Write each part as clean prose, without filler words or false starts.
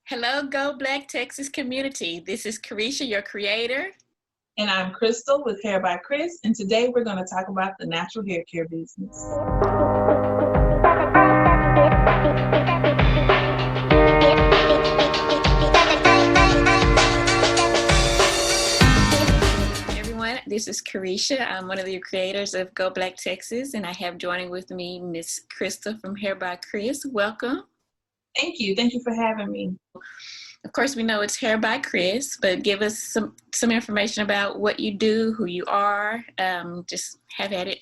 Hello, Go Black Texas community. This is Carisha, your creator. And I'm Kristel with Hair by Kris, and today we're going to talk about the natural hair care business. Everyone, this is Carisha. I'm one of the creators of Go Black Texas, and I have joining with me Miss Kristel from Hair by Kris. Welcome. Thank you. Thank you for having me. Of course, we know it's Hair by Kris, but give us some information about what you do, who you are. Just have at it.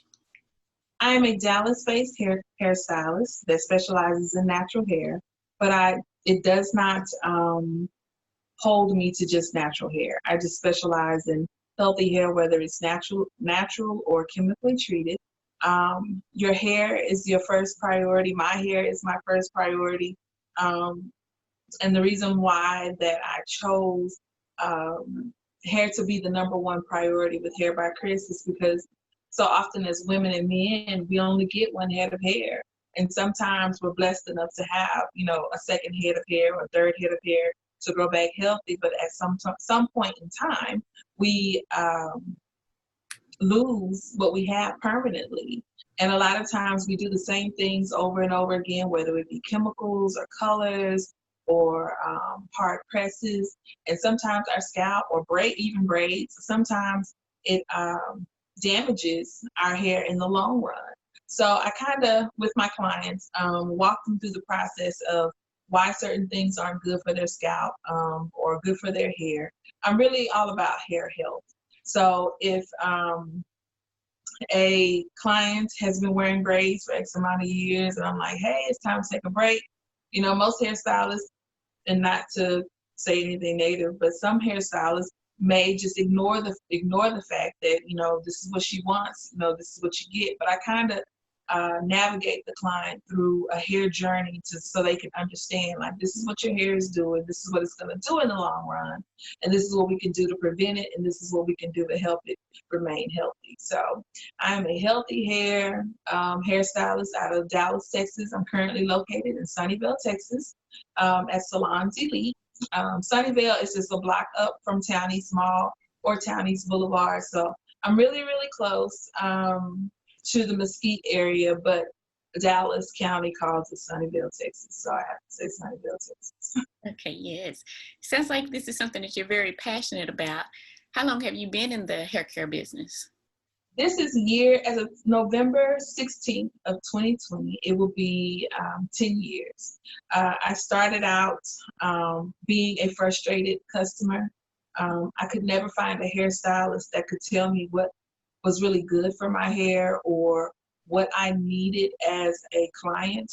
I am a Dallas-based hairstylist that specializes in natural hair, but it does not hold me to just natural hair. I just specialize in healthy hair, whether it's natural or chemically treated. Your hair is your first priority. My hair is my first priority. And the reason why that I chose hair to be the number one priority with Hair by Kris is because so often as women and men, we only get one head of hair. And sometimes we're blessed enough to have, a second head of hair or a third head of hair to grow back healthy. But at some point in time, we lose what we have permanently. And a lot of times we do the same things over and over again, whether it be chemicals or colors or hard presses. And sometimes our scalp or even braids, sometimes it damages our hair in the long run. So I kind of, with my clients, walk them through the process of why certain things aren't good for their scalp or good for their hair. I'm really all about hair health. So if a client has been wearing braids for X amount of years and I'm like, hey, it's time to take a break. Most hairstylists, and not to say anything negative, but some hairstylists may just ignore the fact that, this is what she wants, this is what you get. But I kind of navigate the client through a hair journey so they can understand, like, this is what your hair is doing, this is what it's going to do in the long run, and this is what we can do to prevent it, and this is what we can do to help it remain healthy. So I'm a healthy hairstylist out of Dallas, Texas. I'm currently located in Sunnyvale, Texas, at Salons Elite. Sunnyvale is just a block up from Town East Mall or Town East Boulevard, so I'm really, really close to the Mesquite area, but Dallas County calls it Sunnyvale, Texas, so I have to say Sunnyvale, Texas. Okay, yes. Sounds like this is something that you're very passionate about. How long have you been in the hair care business? This is as of November 16th of 2020, it will be 10 years. I started out being a frustrated customer. I could never find a hairstylist that could tell me what was really good for my hair or what I needed as a client.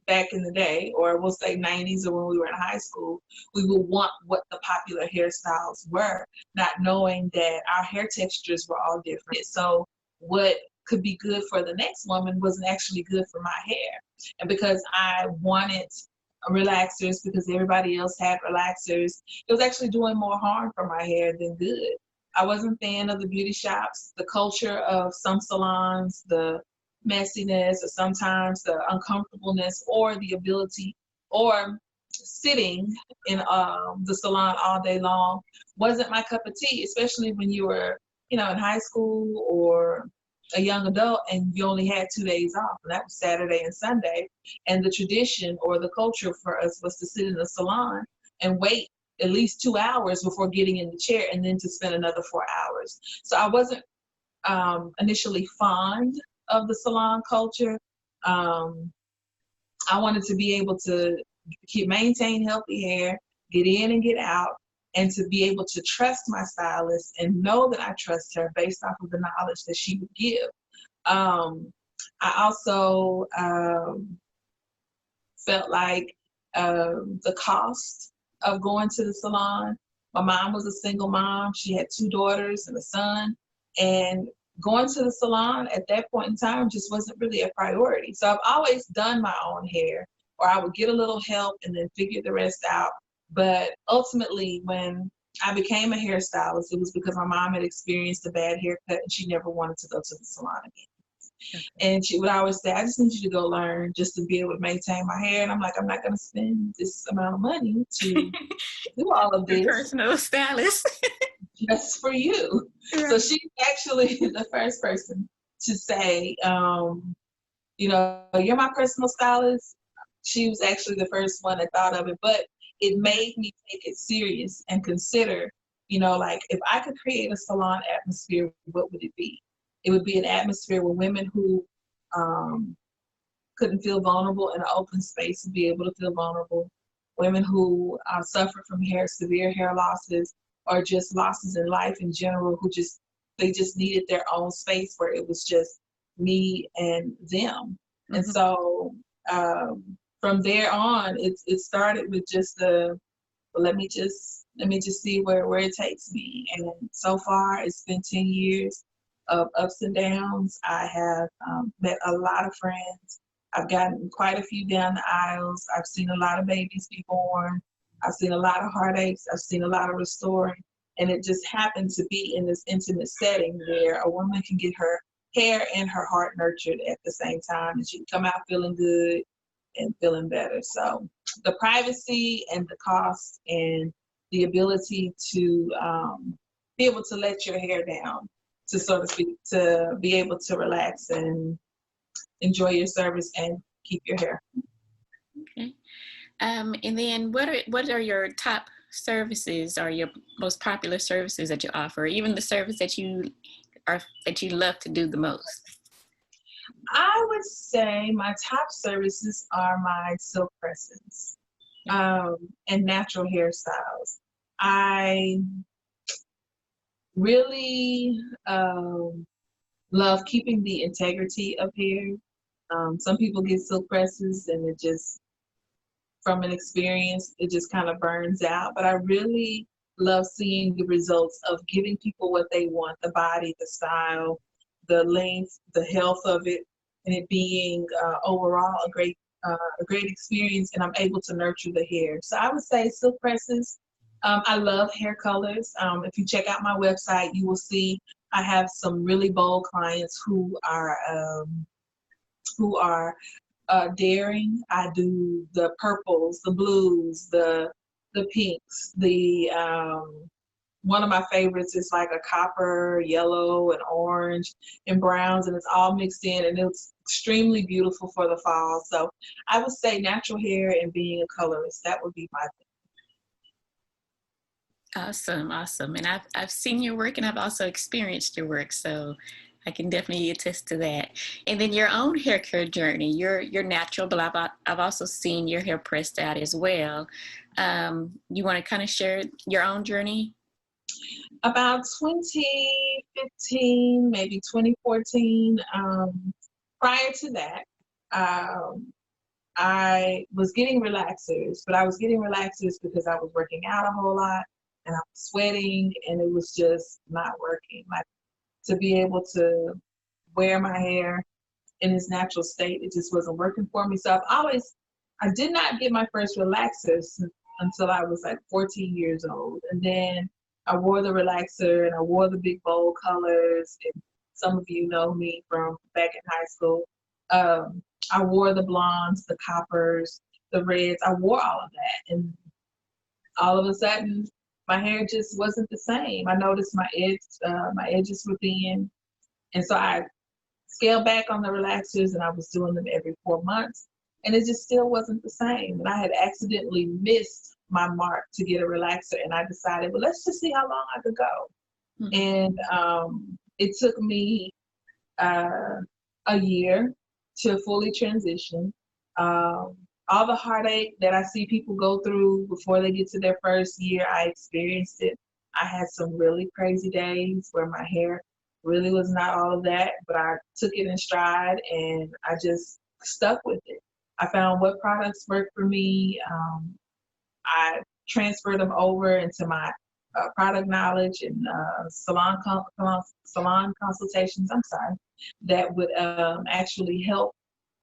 Back in the day, or we'll say 90s, or when we were in high school, we would want what the popular hairstyles were, not knowing that our hair textures were all different. So what could be good for the next woman wasn't actually good for my hair. And because I wanted relaxers because everybody else had relaxers, it was actually doing more harm for my hair than good. I wasn't a fan of the beauty shops, the culture of some salons, the messiness, or sometimes the uncomfortableness, or the ability, or sitting in the salon all day long wasn't my cup of tea, especially when you were, in high school or a young adult and you only had 2 days off, and that was Saturday and Sunday. And the tradition or the culture for us was to sit in the salon and wait at least 2 hours before getting in the chair and then to spend another 4 hours. So I wasn't initially fond of the salon culture. I wanted to be able to maintain healthy hair, get in and get out, and to be able to trust my stylist and know that I trust her based off of the knowledge that she would give. I also felt like the cost of going to the salon. My mom was a single mom. She had 2 daughters and a son, and going to the salon at that point in time just wasn't really a priority. So I've always done my own hair, or I would get a little help and then figure the rest out. But ultimately, when I became a hairstylist, it was because my mom had experienced a bad haircut and she never wanted to go to the salon again. And she would always say, I just need you to go learn just to be able to maintain my hair. And I'm like, I'm not going to spend this amount of money to do all of Your this personal stylist. just for you. Right. So she's actually the first person to say, you know, you're my personal stylist. She was actually the first one that thought of it, but it made me take it serious and consider, you know, like if I could create a salon atmosphere, what would it be? It would be an atmosphere where women who couldn't feel vulnerable in an open space would be able to feel vulnerable. Women who suffer from severe hair losses or just losses in life in general, they just needed their own space where it was just me and them. Mm-hmm. And so from there on, it started with just let me just see where it takes me. And so far, it's been 10 years of ups and downs. I have met a lot of friends. I've gotten quite a few down the aisles. I've seen a lot of babies be born. I've seen a lot of heartaches. I've seen a lot of restoring. And it just happened to be in this intimate setting where a woman can get her hair and her heart nurtured at the same time, and she can come out feeling good and feeling better. So the privacy and the cost and the ability to be able to let your hair down, to so to speak, to be able to relax and enjoy your service and keep your hair. Okay. And then what are your top services or your most popular services that you offer, even the service that you love to do the most? I would say my top services are my silk presses and natural hairstyles. I really love keeping the integrity of hair. Some people get silk presses and it just, from an experience, it just kind of burns out. But I really love seeing the results of giving people what they want, the body, the style, the length, the health of it, and it being overall a great experience, and I'm able to nurture the hair. So I would say silk presses. I love hair colors. If you check out my website, you will see I have some really bold clients who are daring. I do the purples, the blues, the pinks. One of my favorites is like a copper, yellow, and orange, and browns, and it's all mixed in, and it's extremely beautiful for the fall. So I would say natural hair and being a colorist, that would be my thing. Awesome, awesome. And I've seen your work, and I've also experienced your work, so I can definitely attest to that. And then your own hair care journey, you're natural, but I've also seen your hair pressed out as well. You want to kind of share your own journey? About 2015, maybe 2014. Prior to that, I was getting relaxers, but I was getting relaxers because I was working out a whole lot and I was sweating, and it was just not working. Like, to be able to wear my hair in its natural state, it just wasn't working for me. So I did not get my first relaxers until I was like 14 years old. And then I wore the relaxer and I wore the big bold colors. And some of you know me from back in high school. I wore the blondes, the coppers, the reds. I wore all of that. And all of a sudden, my hair just wasn't the same. I noticed my edges were thin. And so I scaled back on the relaxers, and I was doing them every 4 months. And it just still wasn't the same. And I had accidentally missed my mark to get a relaxer. And I decided, well, let's just see how long I could go. Mm-hmm. And it took me a year to fully transition. All the heartache that I see people go through before they get to their first year, I experienced it. I had some really crazy days where my hair really was not all of that, but I took it in stride and I just stuck with it. I found what products worked for me. I transferred them over into my product knowledge and salon consultations, that would actually help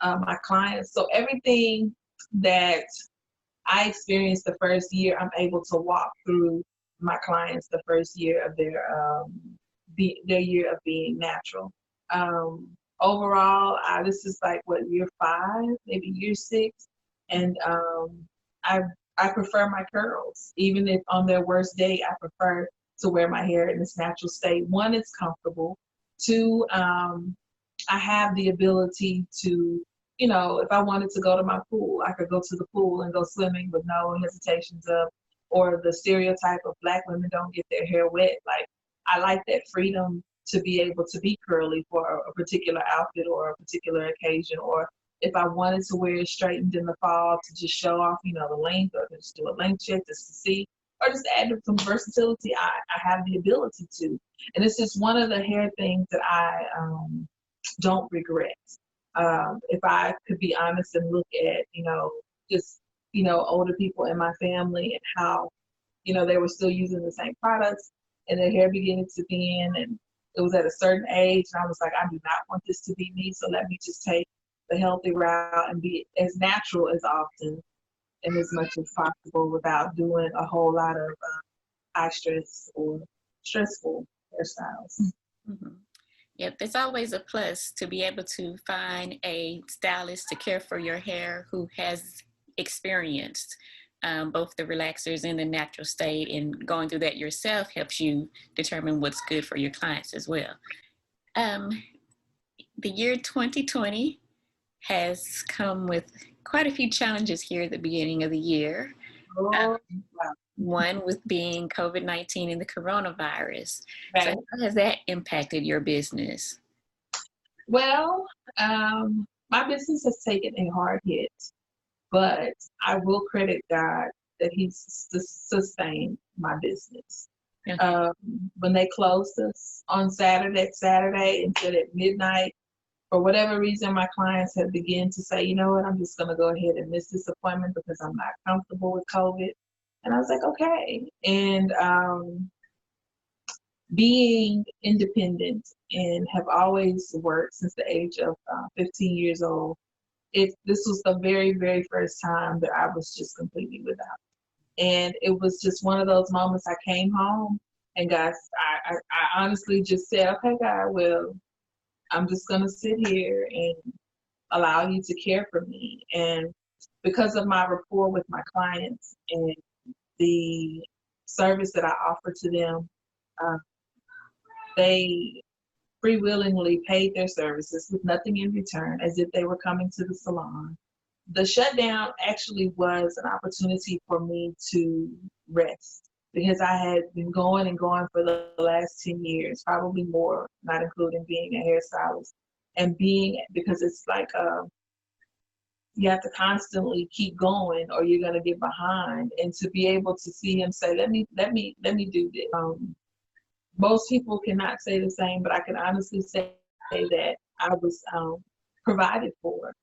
my clients. So everything that I experienced the first year, I'm able to walk through my clients the first year of their year of being natural. overall, this is like what, year 5, maybe year 6, and I I prefer my curls. Even if on their worst day, I prefer to wear my hair in its natural state. One, it's comfortable. Two, I have the ability to, if I wanted to go to my pool, I could go to the pool and go swimming with no hesitations of, or the stereotype of Black women don't get their hair wet. Like, I like that freedom to be able to be curly for a particular outfit or a particular occasion, or if I wanted to wear it straightened in the fall to just show off, the length, or just do a length check just to see, or just add some versatility, I have the ability to. And it's just one of the hair things that I don't regret. If I could be honest and look at, just, older people in my family and how, they were still using the same products and their hair beginning to thin, and it was at a certain age, and I was like, I do not want this to be me, so let me just take the healthy route and be as natural as often and as much as possible without doing a whole lot of high stress or stressful hairstyles. Mm-hmm. Yep, it's always a plus to be able to find a stylist to care for your hair who has experienced both the relaxers and the natural state, and going through that yourself helps you determine what's good for your clients as well. The year 2020 has come with quite a few challenges here at the beginning of the year. Wow. One with being COVID-19 and the coronavirus. Right. So how has that impacted your business? Well, my business has taken a hard hit, but I will credit God that He's sustained my business. Okay. When they closed us on Saturday and said at midnight, for whatever reason, my clients had begun to say, you know what, I'm just going to go ahead and miss this appointment because I'm not comfortable with COVID. And I was like, okay. And being independent and have always worked since the age of 15 years old, this was the very, very first time that I was just completely without. And it was just one of those moments. I came home and God, I honestly just said, okay, God, well, I'm just going to sit here and allow you to care for me. And because of my rapport with my clients and the service that I offer to them, they free willingly paid their services with nothing in return, as if they were coming to the salon. The shutdown actually was an opportunity for me to rest, because I had been going and going for the last 10 years, probably more, not including being a hairstylist. And because it's like you have to constantly keep going or you're going to get behind. And to be able to see him say, let me do this. Most people cannot say the same, but I can honestly say that I was provided for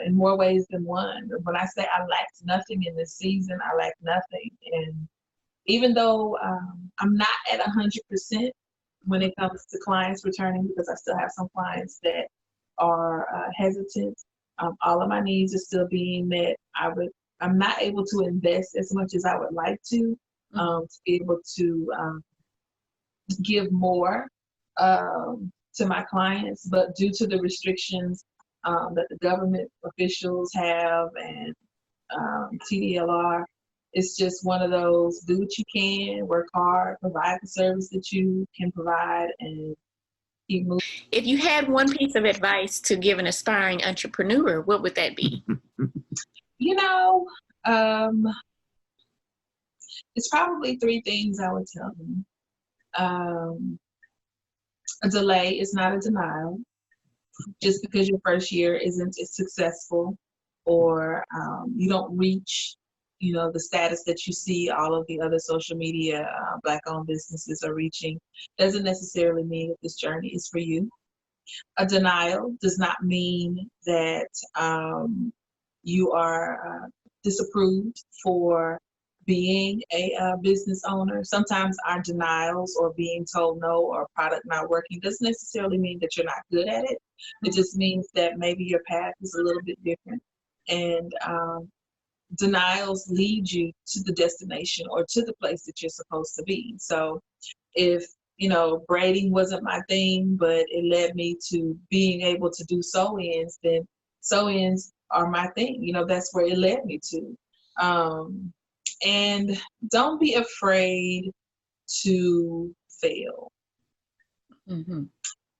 in more ways than one. When I say I lacked nothing in this season, I lacked nothing. And even though I'm not at 100% when it comes to clients returning, because I still have some clients that are hesitant, all of my needs are still being met. I'm not able to invest as much as I would like to be able to give more to my clients, but due to the restrictions that the government officials have and TDLR, it's just one of those, do what you can, work hard, provide the service that you can provide, and keep moving. If you had one piece of advice to give an aspiring entrepreneur, what would that be? It's probably 3 things I would tell them. A delay is not a denial. Just because your first year isn't as successful, or you don't reach, the status that you see all of the other social media Black-owned businesses are reaching, doesn't necessarily mean that this journey is for you. A denial does not mean that you are disapproved for being a business owner. Sometimes our denials or being told no or a product not working doesn't necessarily mean that you're not good at it. It just means that maybe your path is a little bit different. And denials lead you to the destination or to the place that you're supposed to be. So if braiding wasn't my thing, but it led me to being able to do sew-ins. Then sew-ins are my thing. That's where it led me to. And don't be afraid to fail. Mm-hmm.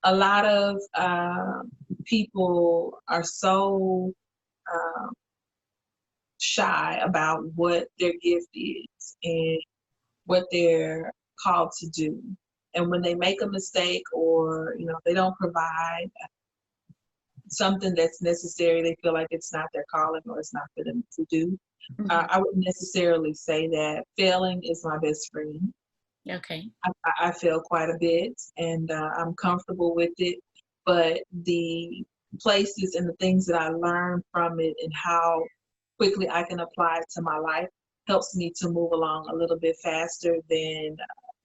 A lot of people are so um, shy about what their gift is and what they're called to do. And when they make a mistake, or they don't provide something that's necessary, they feel like it's not their calling or it's not for them to do. Mm-hmm. I wouldn't necessarily say that. Failing is my best friend. Okay. I fail quite a bit, and I'm comfortable with it. But the places and the things that I learn from it and how quickly I can apply it to my life helps me to move along a little bit faster than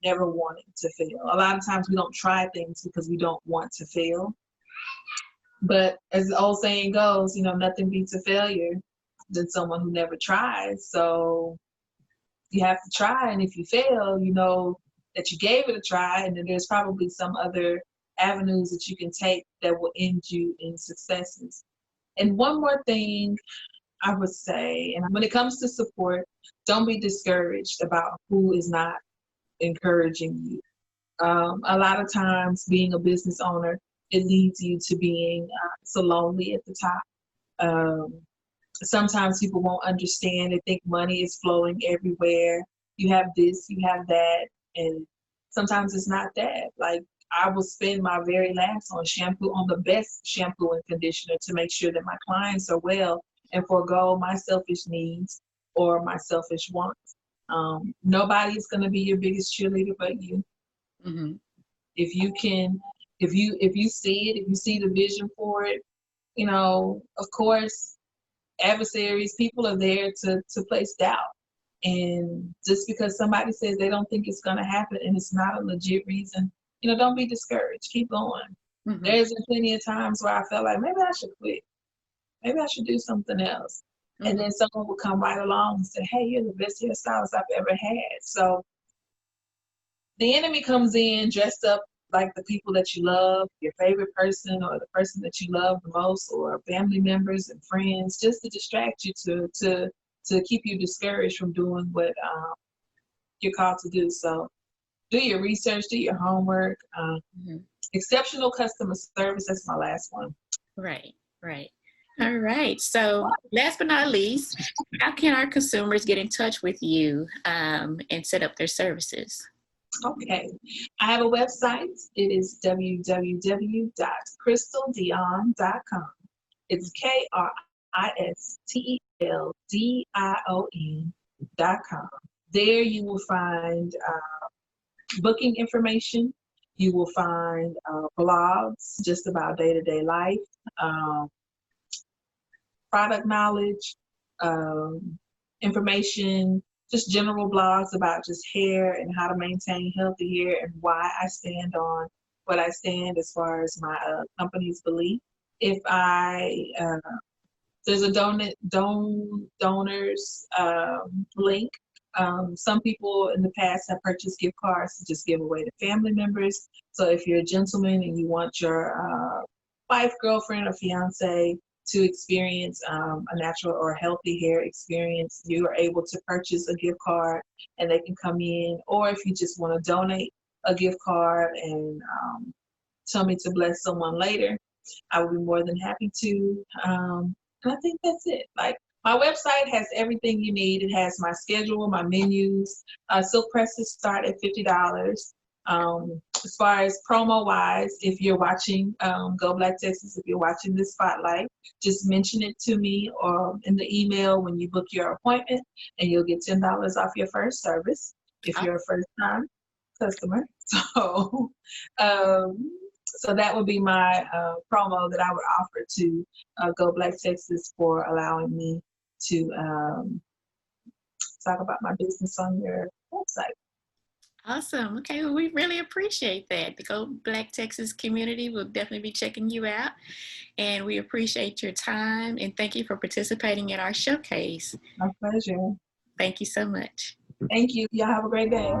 never wanting to fail. A lot of times we don't try things because we don't want to fail. But as the old saying goes, nothing beats a failure than someone who never tries. So you have to try, and if you fail, that you gave it a try, and then there's probably some other avenues that you can take that will end you in successes. And one more thing I would say, and when it comes to support, don't be discouraged about who is not encouraging you. A lot of times being a business owner, it leads you to being so lonely at the top. Sometimes people won't understand. They think money is flowing everywhere. You have this, you have that, and sometimes it's not that. Like, I will spend my very last on the best shampoo and conditioner to make sure that my clients are well, and forego my selfish needs or my selfish wants. Nobody is going to be your biggest cheerleader but you. Mm-hmm. If you can, if you see it, if you see the vision for it, of course, adversaries, people are there to place doubt. And just because somebody says they don't think it's going to happen and it's not a legit reason, don't be discouraged. Keep going. Mm-hmm. There's been plenty of times where I felt like maybe I should quit. Maybe I should do something else. Mm-hmm. And then someone would come right along and say, hey, you're the best hairstylist I've ever had. So the enemy comes in dressed up like the people that you love, your favorite person or the person that you love the most, or family members and friends, just to distract you, to keep you discouraged from doing what you're called to do. So do your research, do your homework. Mm-hmm. Exceptional customer service, that's my last one. Right. All right. So last but not least, how can our consumers get in touch with you and set up their services? Okay. I have a website. It is www.kristeldion.com. It's KRISTELDION.com. There you will find booking information. You will find blogs just about day-to-day life, product knowledge, information, just general blogs about just hair and how to maintain healthy hair and why I stand on what I stand as far as my company's belief. If there's a donors link. Some people in the past have purchased gift cards to just give away to family members. So if you're a gentleman and you want your wife, girlfriend, or fiance to experience a natural or healthy hair experience, you are able to purchase a gift card and they can come in. Or if you just want to donate a gift card and tell me to bless someone later, I would be more than happy to. And I think that's it. Like, my website has everything you need. It has my schedule, my menus. Silk presses start at $50. As far as promo wise, if you're watching Go Black Texas, if you're watching this spotlight, just mention it to me or in the email when you book your appointment, and you'll get $10 off your first service if you're a first time customer. So that would be my promo that I would offer to Go Black Texas for allowing me to talk about my business on your website. Awesome. Okay, well, we really appreciate that. The Go Black Texas community will definitely be checking you out. And we appreciate your time. And thank you for participating in our showcase. My pleasure. Thank you so much. Thank you. Y'all have a great day.